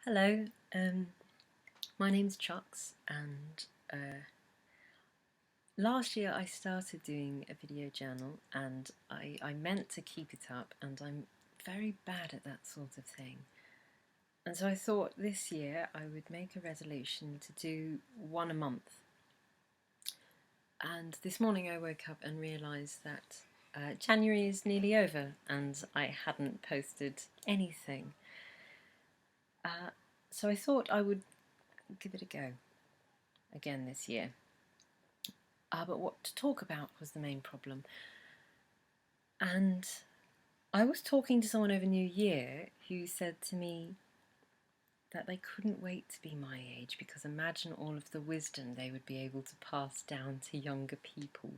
Hello, my name's Chucks, and last year I started doing a video journal, and I meant to keep it up, and I'm very bad at that sort of thing. And so I thought this year I would make a resolution to do one a month. And this morning I woke up and realised that January is nearly over, and I hadn't posted anything. So I thought I would give it a go again this year. But what to talk about was the main problem. And I was talking to someone over New Year who said to me that they couldn't wait to be my age because imagine all of the wisdom they would be able to pass down to younger people.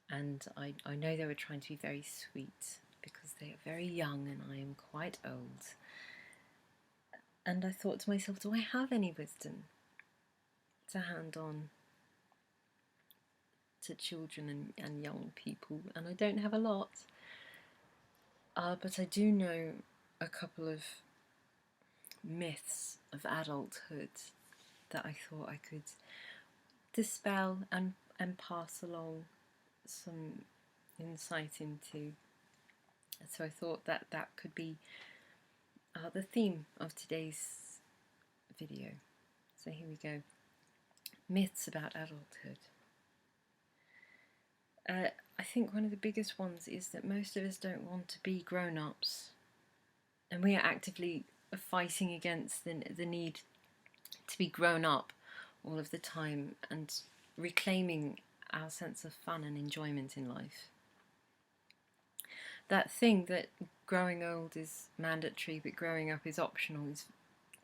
And I know they were trying to be very sweet because they are very young and I am quite old. And I thought to myself, do I have any wisdom to hand on to children and young people? And I don't have a lot. But I do know a couple of myths of adulthood that I thought I could dispel and pass along some insight into. So I thought that could be the theme of today's video. So here we go. Myths about adulthood. I think one of the biggest ones is that most of us don't want to be grown-ups, and we are actively fighting against the need to be grown up all of the time and reclaiming our sense of fun and enjoyment in life. That thing that growing old is mandatory but growing up is optional,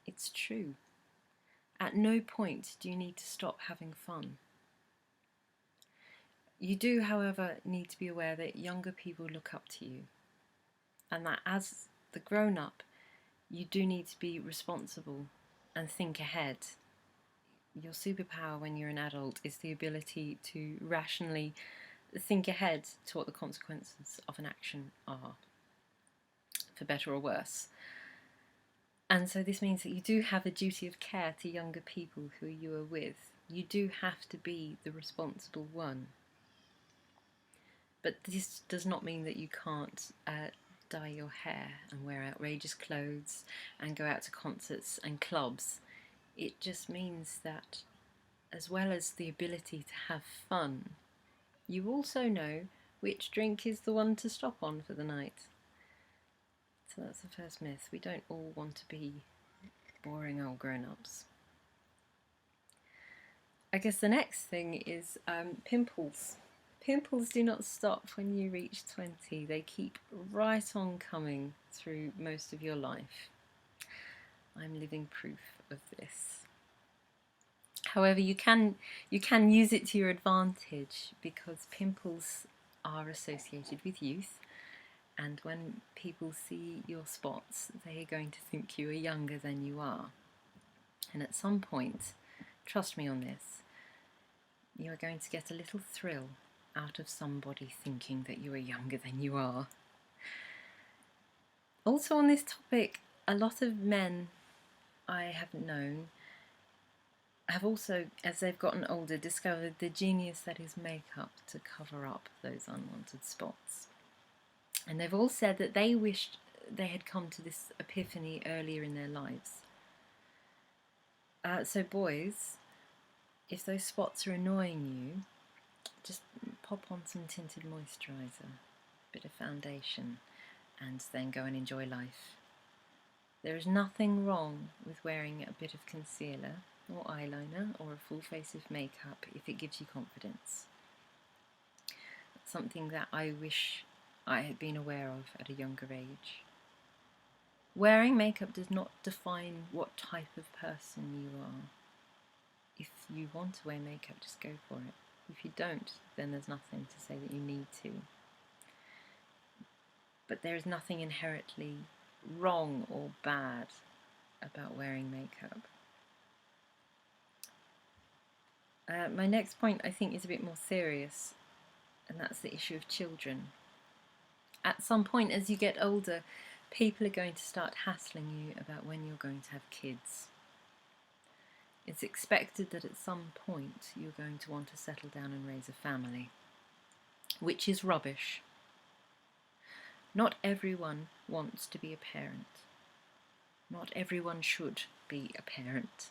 it's true. At no point do you need to stop having fun. You do, however, need to be aware that younger people look up to you, and that as the grown-up, you do need to be responsible and think ahead. Your superpower when you're an adult is the ability to rationally think ahead to what the consequences of an action are, for better or worse. And so this means that you do have a duty of care to younger people who you are with. You do have to be the responsible one. But this does not mean that you can't dye your hair and wear outrageous clothes and go out to concerts and clubs. It just means that as well as the ability to have fun, you also know which drink is the one to stop on for the night. So that's the first myth. We don't all want to be boring old grown-ups. I guess the next thing is pimples. Pimples do not stop when you reach 20. They keep right on coming through most of your life. I'm living proof of this. However, you can use it to your advantage because pimples are associated with youth, and when people see your spots, they are going to think you are younger than you are. And at some point, trust me on this, you are going to get a little thrill out of somebody thinking that you are younger than you are. Also on this topic, a lot of men I have known have also, as they've gotten older, discovered the genius that is makeup to cover up those unwanted spots. And they've all said that they wished they had come to this epiphany earlier in their lives. So boys, if those spots are annoying you, just pop on some tinted moisturiser, a bit of foundation, and then go and enjoy life. There is nothing wrong with wearing a bit of concealer or eyeliner or a full face of makeup if it gives you confidence. It's something that I wish I had been aware of at a younger age. Wearing makeup does not define what type of person you are. If you want to wear makeup, just go for it. If you don't, then there's nothing to say that you need to. But there is nothing inherently wrong or bad about wearing makeup. My next point, I think, is a bit more serious, and that's the issue of children. At some point as you get older, People are going to start hassling you about when you're going to have kids. It's expected that at some point you're going to want to settle down and raise a family, which is rubbish. Not everyone wants to be a parent. Not everyone should be a parent.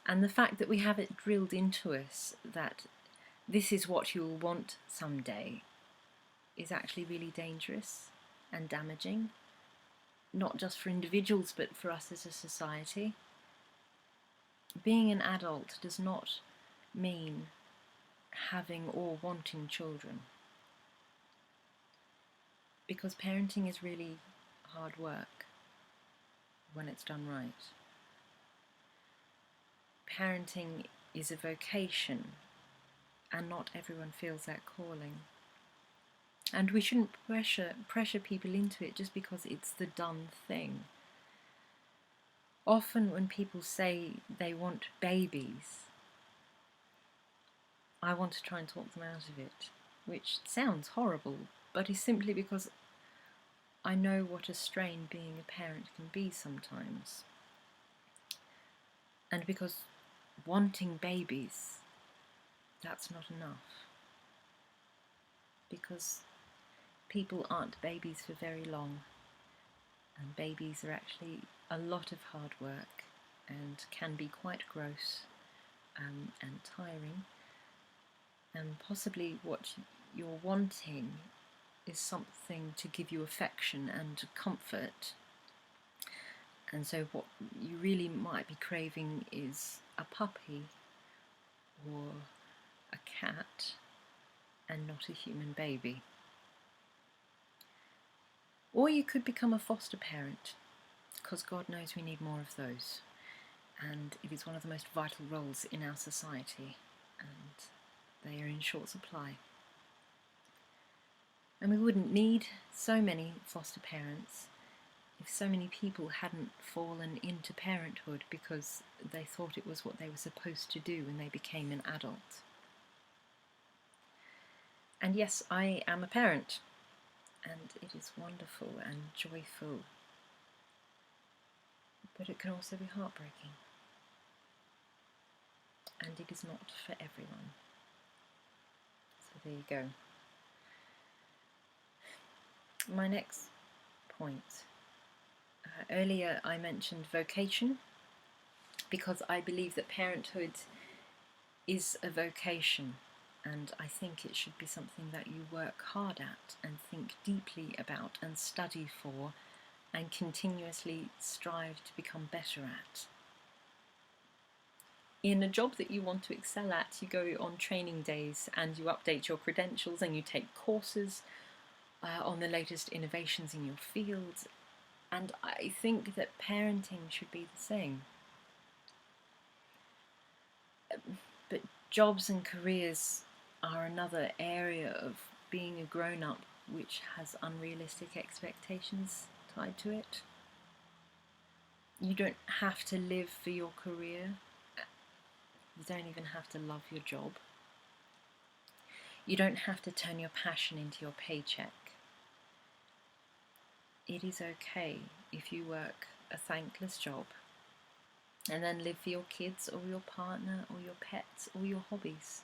And the fact that we have it drilled into us that this is what you'll want someday is actually really dangerous and damaging, not just for individuals but for us as a society. Being an adult does not mean having or wanting children, because parenting is really hard work when it's done right. Parenting is a vocation, and not everyone feels that calling. And we shouldn't pressure people into it just because it's the done thing. Often when people say they want babies, I want to try and talk them out of it, which sounds horrible, but is simply because I know what a strain being a parent can be sometimes. And because wanting babies, that's not enough. Because people aren't babies for very long, and babies are actually a lot of hard work and can be quite gross and tiring, and possibly what you're wanting is something to give you affection and comfort, and so what you really might be craving is a puppy or a cat and not a human baby. Or you could become a foster parent, because God knows we need more of those, and it is one of the most vital roles in our society, and they are in short supply. And we wouldn't need so many foster parents if so many people hadn't fallen into parenthood because they thought it was what they were supposed to do when they became an adult. And yes, I am a parent, and it is wonderful and joyful, but it can also be heartbreaking, and it is not for everyone. So there you go. My next point. Earlier I mentioned vocation, because I believe that parenthood is a vocation, and I think it should be something that you work hard at and think deeply about and study for and continuously strive to become better at. In a job that you want to excel at, you go on training days and you update your credentials and you take courses on the latest innovations in your field, and I think that parenting should be the same. But jobs and careers are another area of being a grown-up which has unrealistic expectations tied to it. You don't have to live for your career. You don't even have to love your job. You don't have to turn your passion into your paycheck. It is okay if you work a thankless job and then live for your kids or your partner or your pets or your hobbies.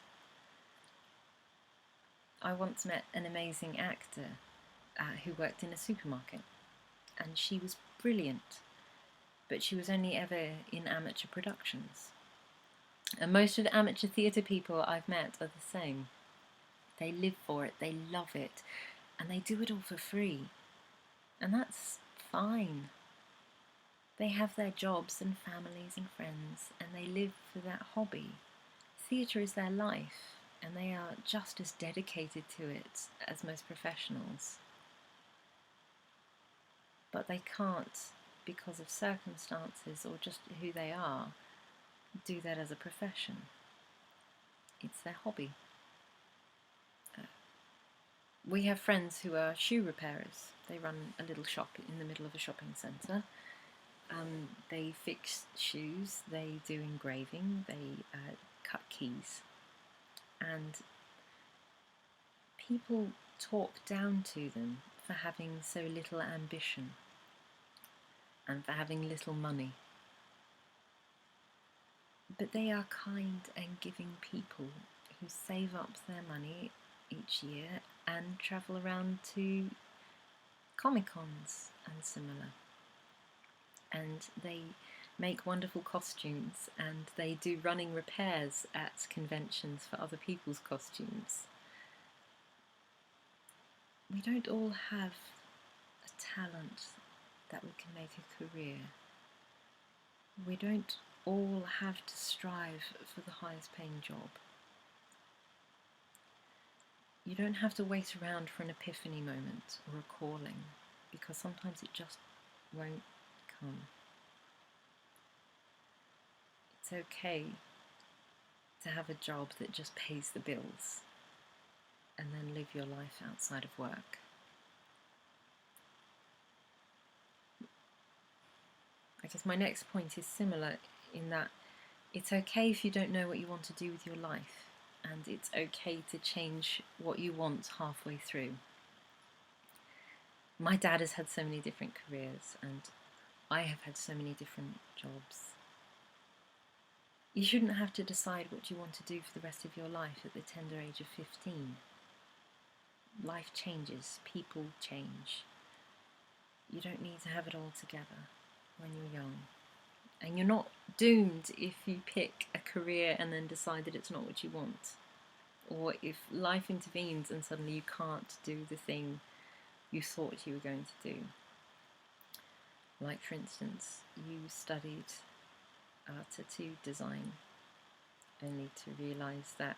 I once met an amazing actor who worked in a supermarket, and she was brilliant, but she was only ever in amateur productions. And most of the amateur theatre people I've met are the same. They live for it, they love it, and they do it all for free. And that's fine. They have their jobs and families and friends, and they live for that hobby. Theatre is their life, and they are just as dedicated to it as most professionals. But they can't, because of circumstances or just who they are, do that as a profession. It's their hobby. We have friends who are shoe repairers. They run a little shop in the middle of a shopping centre. They fix shoes, they do engraving, they cut keys. And people talk down to them for having so little ambition. and for having little money. But they are kind and giving people who save up their money each year and travel around to Comic-Cons and similar. And they make wonderful costumes, and they do running repairs at conventions for other people's costumes. We don't all have a talent that we can make a career. We don't all have to strive for the highest paying job. You don't have to wait around for an epiphany moment or a calling, because sometimes it just won't come. It's okay to have a job that just pays the bills and then live your life outside of work. I guess my next point is similar in that it's okay if you don't know what you want to do with your life, and it's okay to change what you want halfway through. My dad has had so many different careers, and I have had so many different jobs. You shouldn't have to decide what you want to do for the rest of your life at the tender age of 15. Life changes, people change. You don't need to have it all together when you're young. And you're not doomed if you pick a career and then decide that it's not what you want. Or if life intervenes and suddenly you can't do the thing you thought you were going to do. Like, for instance, you studied tattoo design only to realise that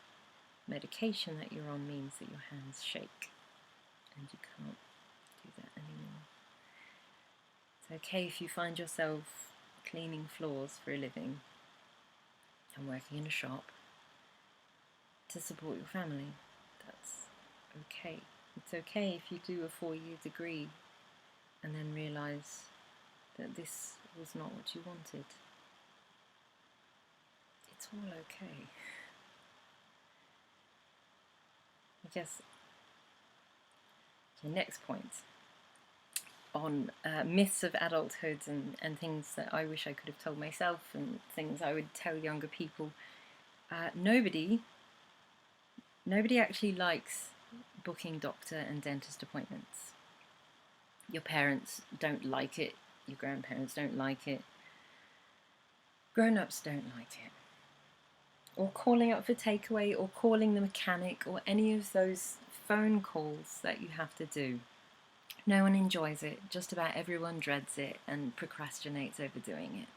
medication that you're on means that your hands shake and you can't do that anymore. It's okay if you find yourself cleaning floors for a living and working in a shop to support your family. That's okay. It's okay if you do a 4-year degree and then realise that this was not what you wanted. It's all okay. I guess the next point on myths of adulthood and things that I wish I could have told myself and things I would tell younger people. Nobody actually likes booking doctor and dentist appointments. Your parents don't like it, your grandparents don't like it, grown-ups don't like it. Or calling up for takeaway, or calling the mechanic, or any of those phone calls that you have to do. No one enjoys it, just about everyone dreads it and procrastinates over doing it.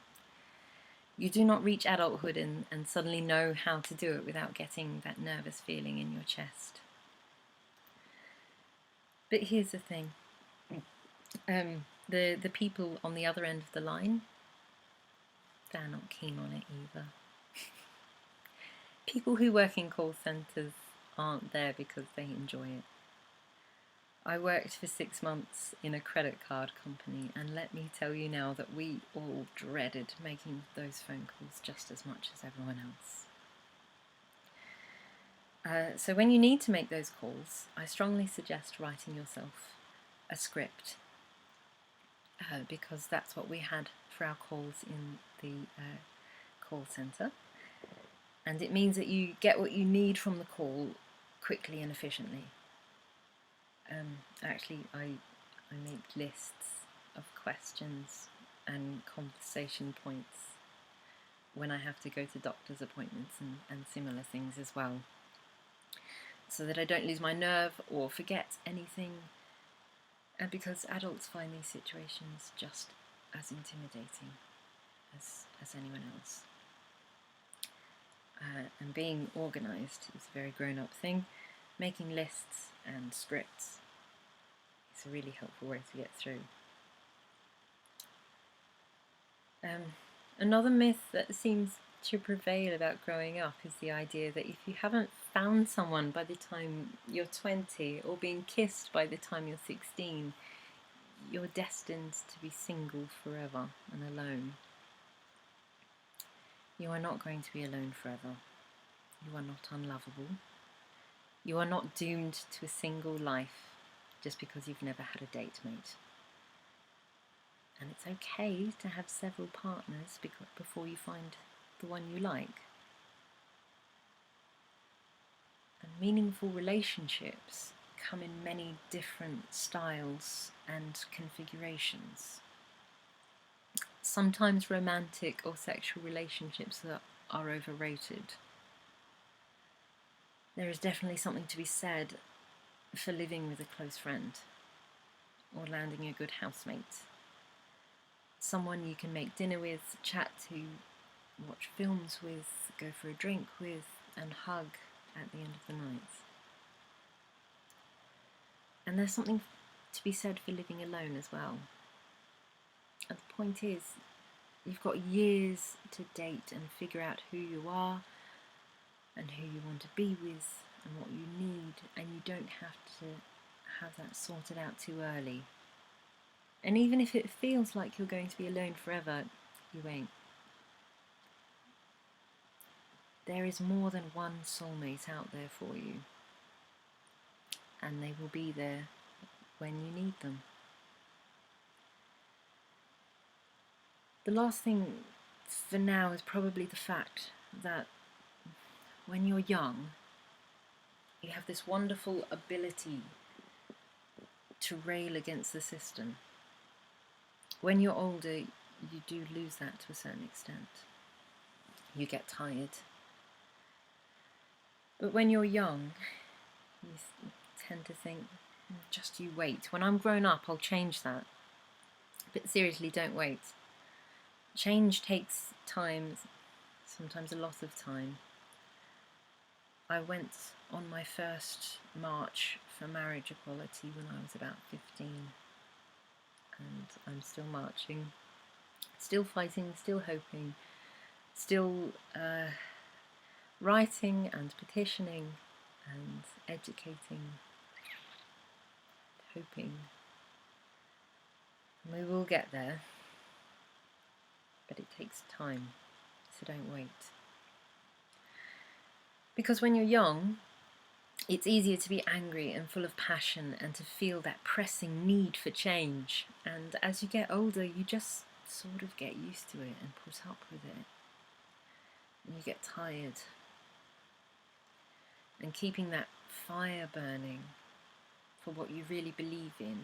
You do not reach adulthood and suddenly know how to do it without getting that nervous feeling in your chest. But here's the thing. The people on the other end of the line, they're not keen on it either. People who work in call centres aren't there because they enjoy it. I worked for 6 months in a credit card company, and let me tell you now that we all dreaded making those phone calls just as much as everyone else. So when you need to make those calls, I strongly suggest writing yourself a script, because that's what we had for our calls in the call centre. And it means that you get what you need from the call quickly and efficiently. Actually, I make lists of questions and conversation points when I have to go to doctor's appointments and similar things as well, so that I don't lose my nerve or forget anything, and because adults find these situations just as intimidating as anyone else. And being organised is a very grown-up thing. Making lists and scripts is a really helpful way to get through. Another myth that seems to prevail about growing up is the idea that if you haven't found someone by the time you're 20 or been kissed by the time you're 16, you're destined to be single forever and alone. You are not going to be alone forever. You are not unlovable. You are not doomed to a single life just because you've never had a date mate. And It's okay to have several partners before you find the one you like. And meaningful relationships come in many different styles and configurations. Sometimes romantic or sexual relationships are overrated. There is definitely something to be said for living with a close friend or landing a good housemate. Someone you can make dinner with, chat to, watch films with, go for a drink with, and hug at the end of the night. And there's something to be said for living alone as well. And the point is, you've got years to date and figure out who you are and who you want to be with and what you need, and you don't have to have that sorted out too early. And even if it feels like you're going to be alone forever, you ain't. There is more than one soulmate out there for you, and they will be there when you need them. The last thing for now is probably the fact that when you're young, you have this wonderful ability to rail against the system. When you're older, you do lose that to a certain extent. You get tired. But when you're young, you tend to think, just you wait. When I'm grown up, I'll change that. But seriously, don't wait. Change takes time, sometimes a lot of time. I went on my first march for marriage equality when I was about 15, and I'm still marching, still fighting, still hoping, still writing and petitioning and educating, hoping. And we will get there, but it takes time, so don't wait. Because when you're young, it's easier to be angry and full of passion and to feel that pressing need for change. And as you get older, you just sort of get used to it and put up with it. And you get tired. And keeping that fire burning for what you really believe in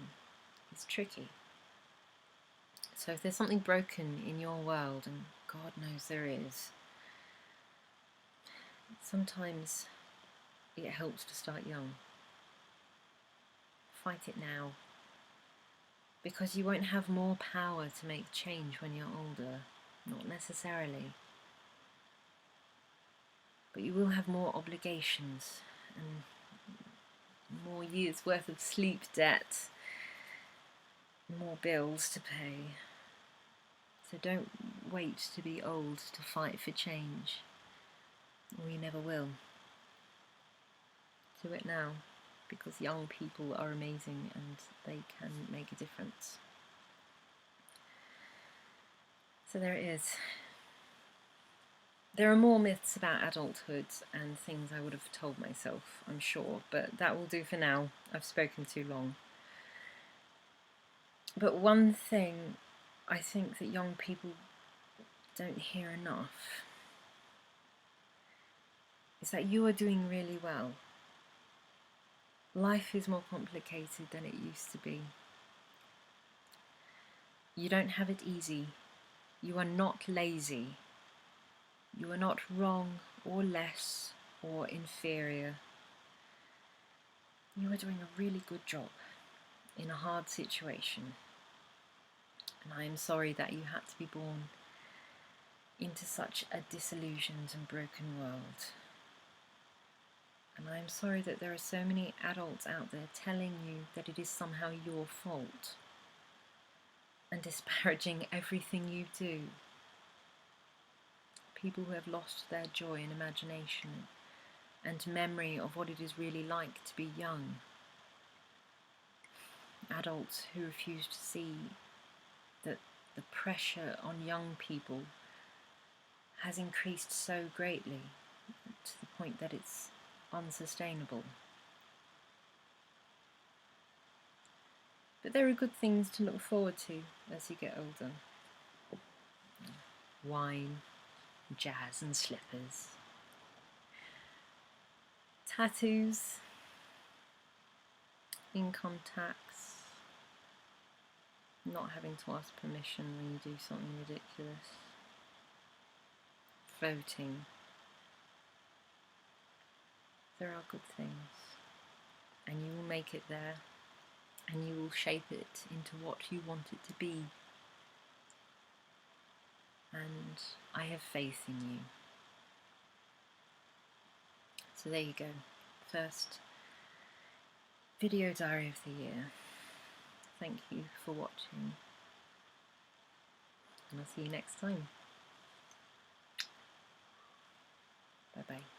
is tricky. So if there's something broken in your world, and God knows there is, sometimes it helps to start young. Fight it now, because you won't have more power to make change when you're older, not necessarily. But you will have more obligations and more years worth of sleep debt, more bills to pay. So don't wait to be old to fight for change, or you never will. Do it now, because young people are amazing and they can make a difference. So there it is. There are more myths about adulthood and things I would have told myself, I'm sure, but that will do for now. I've spoken too long. But one thing I think that young people don't hear enough is that you are doing really well. Life is more complicated than it used to be. You don't have it easy. You are not lazy. You are not wrong or less or inferior. You are doing a really good job in a hard situation. And I am sorry that you had to be born into such a disillusioned and broken world. And I am sorry that there are so many adults out there telling you that it is somehow your fault and disparaging everything you do. People who have lost their joy and imagination and memory of what it is really like to be young. Adults who refuse to see that the pressure on young people has increased so greatly to the point that it's unsustainable. But there are good things to look forward to as you get older. Wine, jazz and slippers. Tattoos, income tax, not having to ask permission when you do something ridiculous, voting. There are good things, and you will make it there, and you will shape it into what you want it to be. And I have faith in you. So there you go. First video diary of the year. Thank you for watching, and I'll see you next time. Bye bye.